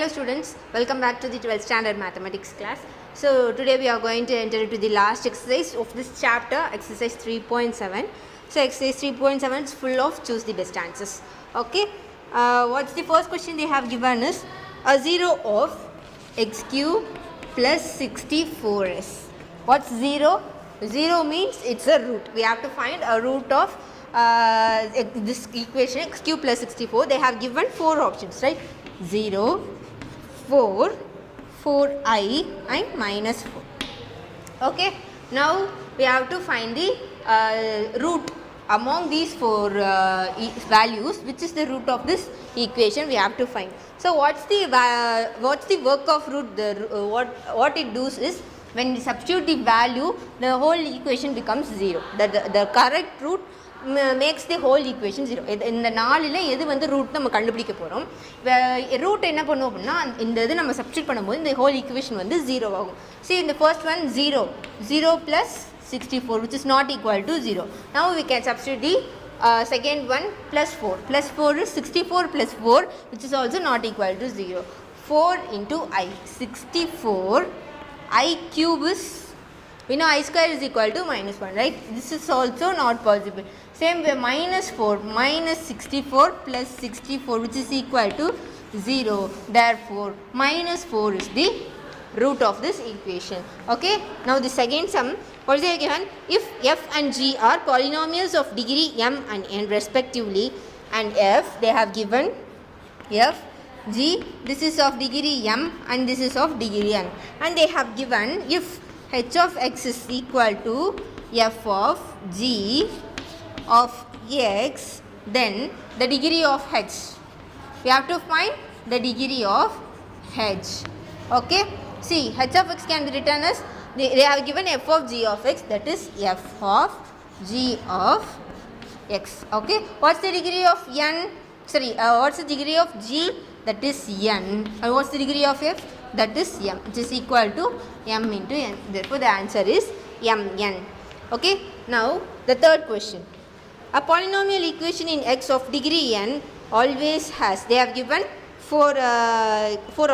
Hello students, welcome back to the 12th standard mathematics class. So today we are going to enter into the last exercise of this chapter, exercise 3.7. So exercise 3.7 is full of choose the best answers. Okay, what's the first question they have given is a 0 of x cube plus 64s. What's 0? 0 means it's a root. We have to find a root of this equation x cube plus 64. They have given 4 options, right? 0, 4, 4i and minus 4. Okay, now we have to find the root among these 4 values, which is the root of this equation we have to find. So what's the work of root? What it does is, when we substitute the value, the whole equation becomes 0. The correct root makes the whole equation 0. இந்த நாலில் எது வந்து root நம்ம கண்டுபிடிக்க போகிறோம். Root என்ன பண்ணுவோம் அப்படின்னா, இந்த இது நம்ம சப்ஸ்டியூட் பண்ணும்போது இந்த ஹோல் ஈக்குவேஷன் வந்து 0 ஆகும். See, in the first one 0 plus 64, which is not equal to 0. Now we can substitute the second one plus 4. Plus 4 is 64 plus 4, which is also not equal to 0. 4 into I. 64 I cube is, we know I square is equal to minus 1, right? This is also not possible. Same way, minus 4 minus 64 plus 64, which is equal to 0. Therefore, minus 4 is the root of this equation. Okay. Now the second sum, what is they given? If f and g are polynomials of degree m and n respectively, and f, they have given f, g, this is of degree m and this is of degree n, and they have given if h of x is equal to f of g of x, then the degree of h, we have to find the degree of h. Okay, see, h of x can be written as, they have given f of g of x, that is f of g of x. Okay, what's the degree of n? Sorry, what's the degree of g? That is n. And what's the degree of f? That is m, which is equal to m into n. Therefore, the answer is mn. Okay, now the third question. A polynomial equation in x of degree n always has, they have given 4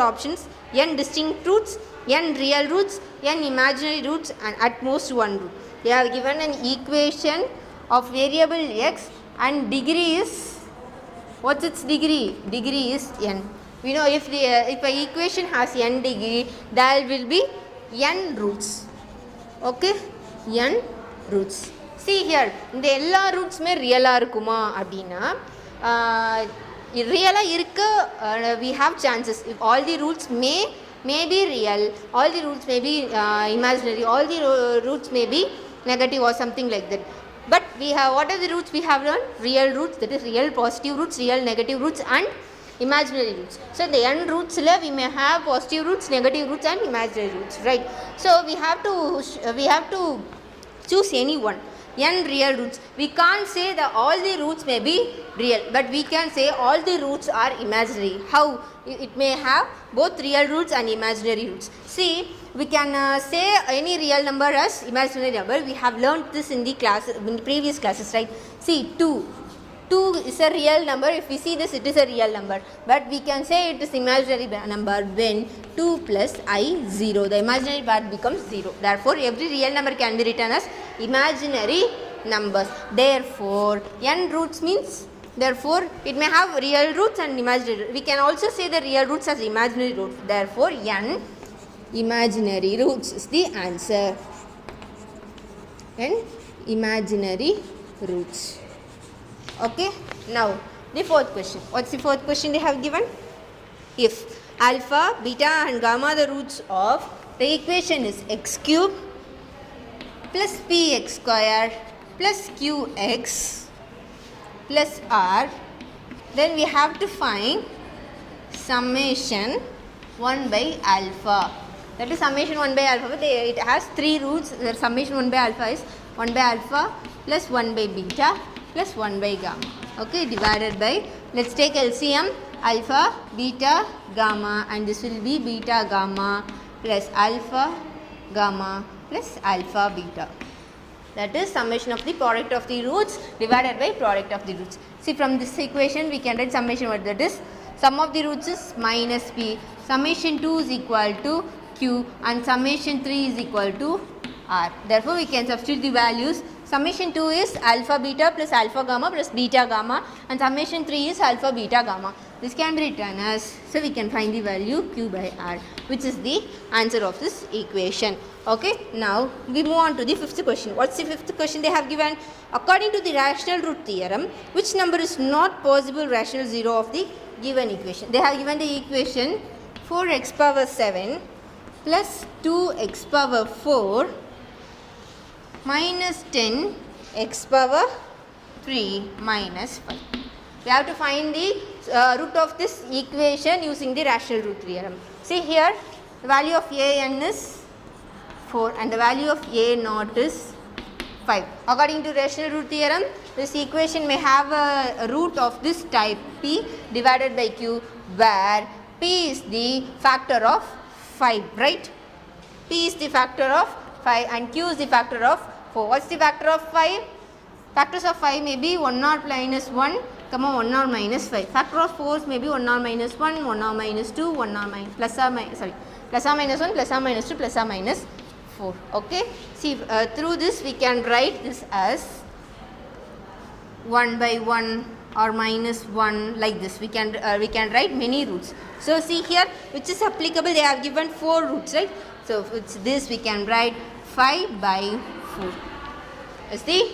options: n distinct roots, n real roots, n imaginary roots, and at most 1 root. They have given an equation of variable x, and degree is, what's its degree? Degree is n. We know if an equation has n degree, there will be n roots. Okay, n roots. See here, இந்த எல்லா ரூட்ஸுமே ரியலாக இருக்குமா அப்படின்னா, ரியலாக இருக்க we have chances. If all the roots may be real, all the roots may be imaginary, all the roots may be negative or something like that. But we have, what are the roots we have learned? Real roots, that is real positive roots, real negative roots, and imaginary roots. So the n roots we may have positive roots, negative roots, and imaginary roots, right? So we have to choose any one. N real roots. We can't say that all the roots may be real, but we can say all the roots are imaginary. How? It may have both real roots and imaginary roots. See, we can say any real number as imaginary number. We have learned this in the class, in the previous classes, right? See, 2 is a real number. If we see this, it is a real number, but we can say it is imaginary number when 2 plus I 0, the imaginary part becomes 0. Therefore, every real number can be written as imaginary numbers. Therefore, n roots means, therefore it may have real roots and imaginary. We can also say the real roots as imaginary roots. Therefore, n imaginary roots is the answer. N imaginary roots. Okay, now the fourth question. What's the fourth question they have given? If alpha, beta and gamma the roots of the equation is x cube plus px square plus qx plus r, then we have to find summation 1 by alpha. That is summation 1 by alpha. It has 3 roots. The summation 1 by alpha is 1 by alpha plus 1 by beta plus 1 by gamma. Okay, divided by, let's take LCM, alpha, beta, gamma, and this will be beta, gamma plus alpha, gamma plus alpha, beta. That is summation of the product of the roots divided by product of the roots. See, from this equation we can write summation, what that is Sum of the roots is minus p. Summation 2 is equal to q and summation 3 is equal to r. Therefore, we can substitute the values. Summation 2 is alpha beta plus alpha gamma plus beta gamma and summation 3 is alpha beta gamma. This can be written as, so we can find the value q by r, which is the answer of this equation. Okay, now we move on to the fifth question. What's the fifth question they have given? According to the rational root theorem, which number is not possible rational 0 of the given equation? They have given the equation 4x power 7 plus 2x power 4 minus 10 x power 3 minus 5. We have to find the root of this equation using the rational root theorem. See here, the value of a(n) is 4 and the value of a(0) is 5. According to rational root theorem, this equation may have a root of this type p divided by q, where p is the factor of 5, right? P is the factor of 5 and q is the factor of 4. What's the factor of 5? Factors of 5 may be 1 naught minus 1, 1 naught minus 5. Factor of 4 may be 1 naught minus 1, 1 naught minus 2, 1 naught minus plus or minus, plus or minus 1, plus or minus 2, plus or minus 4. Okay. See, through this we can write this as 1 by 1 or minus 1, like this. We can write many roots. So see here, which is applicable. They have given 4 roots, right? So if it's this, we can write 5 by 4 is the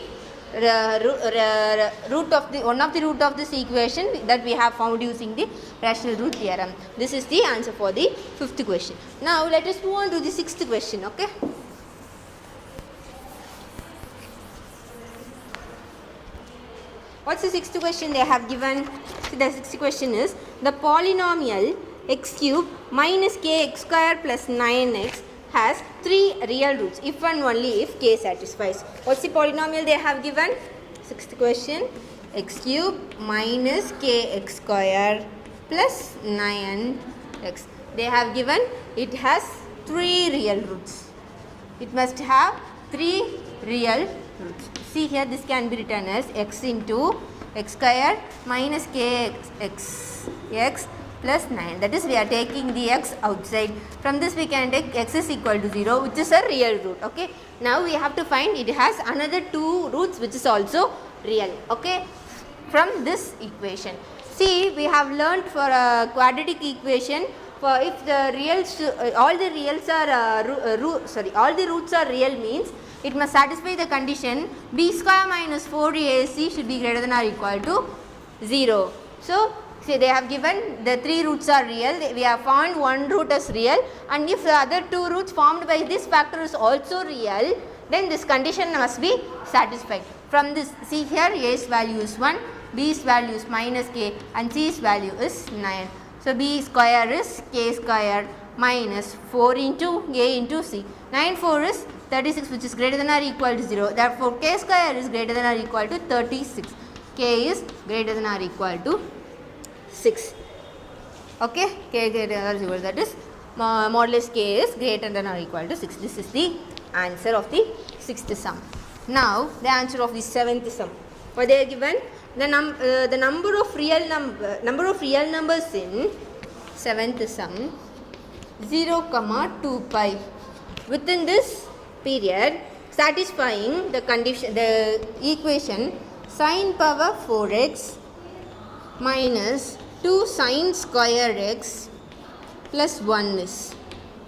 root of the one of the root of this equation that we have found using the rational root theorem. This is the answer for the fifth question. Now let us move on to the sixth question. Okay. What's the sixth question they have given? So the sixth question is the polynomial x cube minus kx square plus 9x has 3 real roots if and only if k satisfies. What's the polynomial they have given? Sixth question, x cube minus kx square plus 9x. They have given it has 3 real roots. It must have 3 real roots. See here, this can be written as x into x square minus kx plus 9. That is, we are taking the x outside. From this we can take x is equal to 0, which is a real root. Okay. Now we have to find it has another 2 roots which is also real. Okay. From this equation. See, we have learnt for a quadratic equation, for if the reals, all the roots are real, means it must satisfy the condition b square minus 4ac should be greater than or equal to 0. So, see, they have given the 3 roots are real. We have found 1 root as real, and if the other 2 roots formed by this factor is also real, then this condition must be satisfied. From this, see here, a's value is 1, b's value is minus k, and c's value is 9. So, b square is k square minus 4 into a into c. 9 4 is 36, which is greater than or equal to 0. Therefore, k square is greater than or equal to 36. K is greater than or equal to 6. Okay, k greater than or equal to, that is modulus k is greater than or equal to 6. This is the answer of the sixth sum. Now the answer of the seventh sum. What they are given? The number of real numbers in seventh sum 0, 2 pi. Within this period, satisfying the condition, the equation sin power 4x minus 2 sin square x plus 1 is.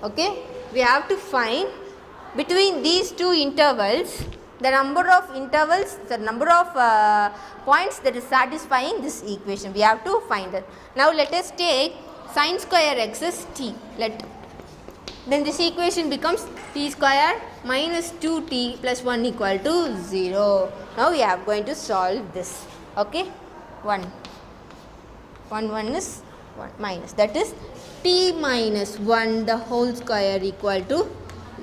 Okay, we have to find between these two intervals the number of intervals, the number of points that is satisfying this equation. We have to find it. Now let us take sin square x is t. Then this equation becomes t square minus 2t plus 1 equal to 0. Now we are going to solve this. Okay, 1 is 1 minus, that is t minus 1 the whole square equal to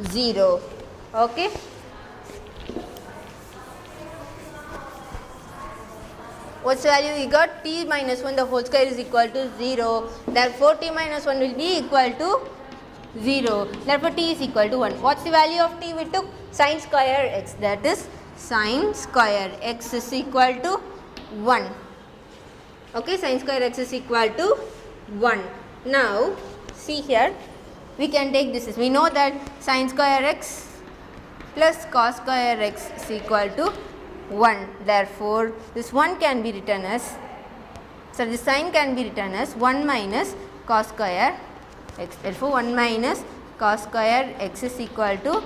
0. Okay. What's the value we got? T minus 1 the whole square is equal to 0. Therefore, t minus 1 will be equal to 0. Therefore, t is equal to 1. What's the value of t we took? Sin square x. That is sin square x is equal to 1. Okay, sin square x is equal to 1. Now see here, we can take this. We know that sin square x plus cos square x is equal to 1. Therefore, this 1 can be written as, so the sign can be written as 1 minus cos square x. Therefore, 1 minus cos square x is equal to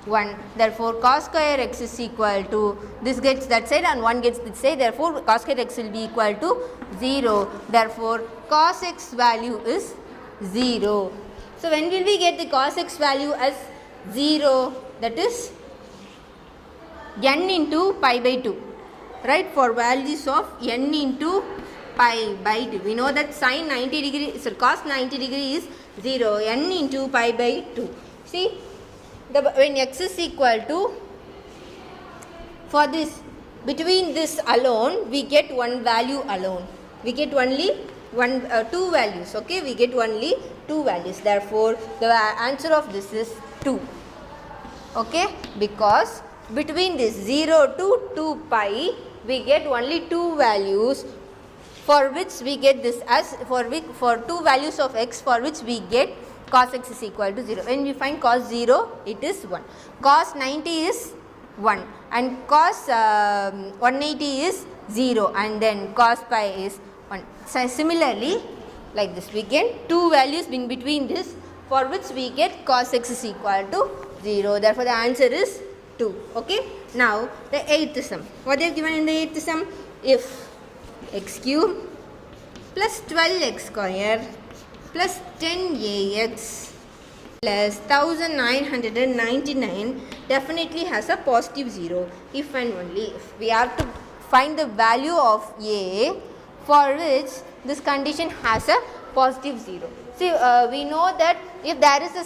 1. Therefore, cos square x is equal to, this gets that side and 1 gets this side. Therefore, cos square x will be equal to 0. Therefore, cos x value is 0. So, when will we get the cos x value as 0? That is n into pi by 2. Right? For values of n into pi by 2. We know that sin 90 degree, so cos 90 degree is 0. N into pi by 2. See? When x is equal to, for this, between this alone, we get one value alone. We get only two values. Okay, we get only two values. Therefore, the answer of this is 2. Okay, because between this 0 to 2 pi, we get only two values, for which we get this as, for two values of x, for which we get cos x is equal to 0. When we find cos 0, it is 1. Cos 90 is 1 and cos 180 is 0 and then cos pi is 1. So, similarly, like this, we get two values in between this, for which we get cos x is equal to 0. Therefore, the answer is 2. Okay. Now, the 8th sum. What they have given in the 8th sum? If x cube plus 12x square plus 10ax plus 1999 definitely has a positive 0 if and only if. We have to find the value of a for which this condition has a positive 0. See, we know that if there is a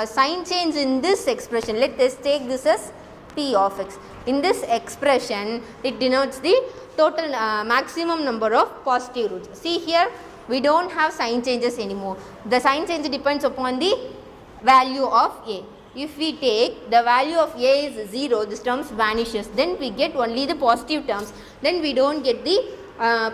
sign change in this expression, let us take this as p of x. In this expression, it denotes the total maximum number of positive roots. See here, we don't have sign changes anymore. The sign change depends upon the value of a. If we take the value of a is 0, this terms vanishes. Then we get only the positive terms. Then we don't get the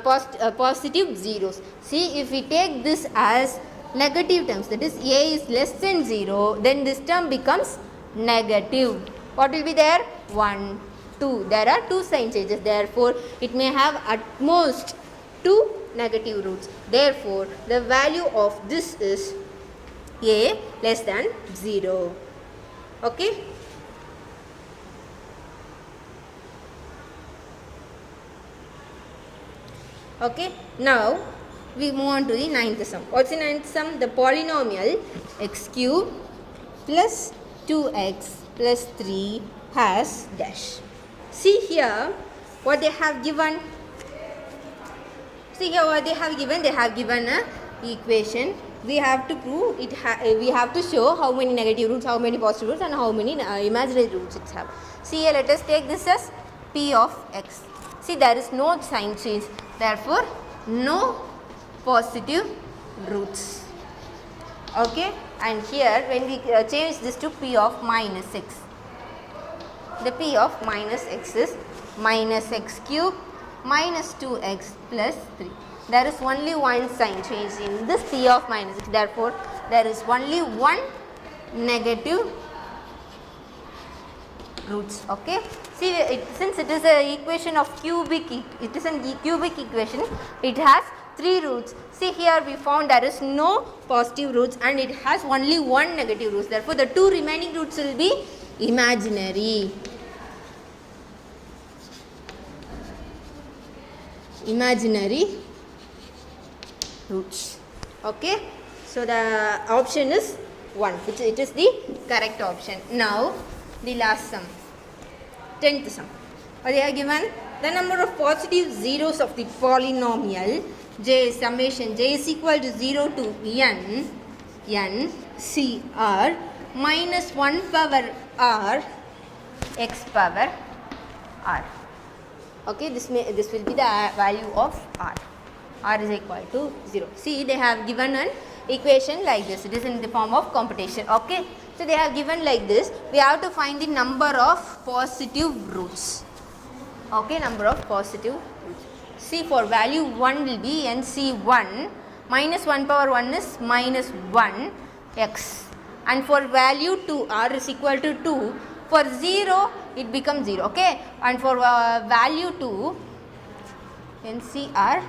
positive zeros. See, if we take this as negative terms, that is a is less than 0, then this term becomes negative. What will be there? 1, 2. There are two sign changes. Therefore, it may have at most 2 negative roots. Therefore, the value of this is a less than 0. Okay. Okay. Now, we move on to the 9th sum. What's the 9th sum? The polynomial x cube plus 2x plus 3 has dash. See here what they have given. See here what they have given. They have given a equation. We have to prove it. We have to show how many negative roots, how many positive roots, and how many imaginary roots it have. See here, let us take this as p of x. See, there is no sign change. Therefore, no positive roots. Okay, and here when we change this to p of minus x, the p of minus x is minus x cube minus 2x plus 3. There is only one sign change in this p of minus x. Therefore, there is only one negative roots. Okay. See, since it is a equation of cubic, it is a cubic equation. It has 3 roots. See here, we found there is no positive roots and it has only one negative roots. Therefore, the 2 remaining roots will be imaginary. Imaginary roots. Okay. So, the option is 1, which it is the correct option. Now, the last sum, 10th sum. They are given the number of positive zeros of the polynomial j summation j is equal to 0 to n c r minus 1 power r x power r. Okay, this will be the value of r. R is equal to 0. See, they have given an equation like this. It is in the form of computation. Okay. So, they have given like this. We have to find the number of positive roots. Okay, number of positive roots. See, for value 1 will be NC1 minus 1 power 1 is minus 1 x, and for value 2 r is equal to 2, for 0 it becomes 0, okay, and for value 2 NCR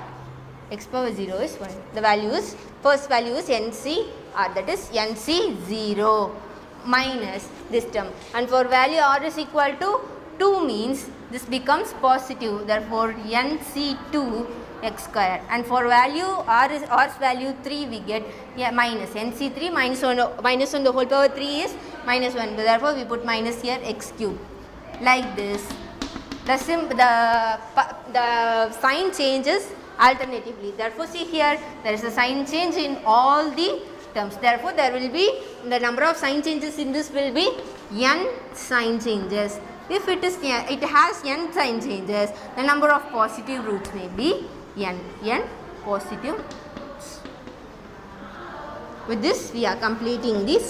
x power 0 is 1. The value is, first value is NCR, that is NC 0 minus this term, and for value r is equal to 2 means this becomes positive, therefore NC2 x square, and for value r's value 3 we get minus NC3 minus 1 the whole power 3 is minus 1, therefore we put minus here x cube. Like this, the sign changes alternatively, therefore see here there is a sign change in all the terms, therefore there will be the number of sign changes in this will be n sign changes. If it has n sign changes, the number of positive roots may be n positive. With this we are completing this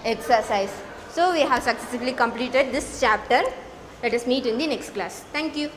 exercise. So we have successfully completed this chapter. Let us meet in the next class. Thank you.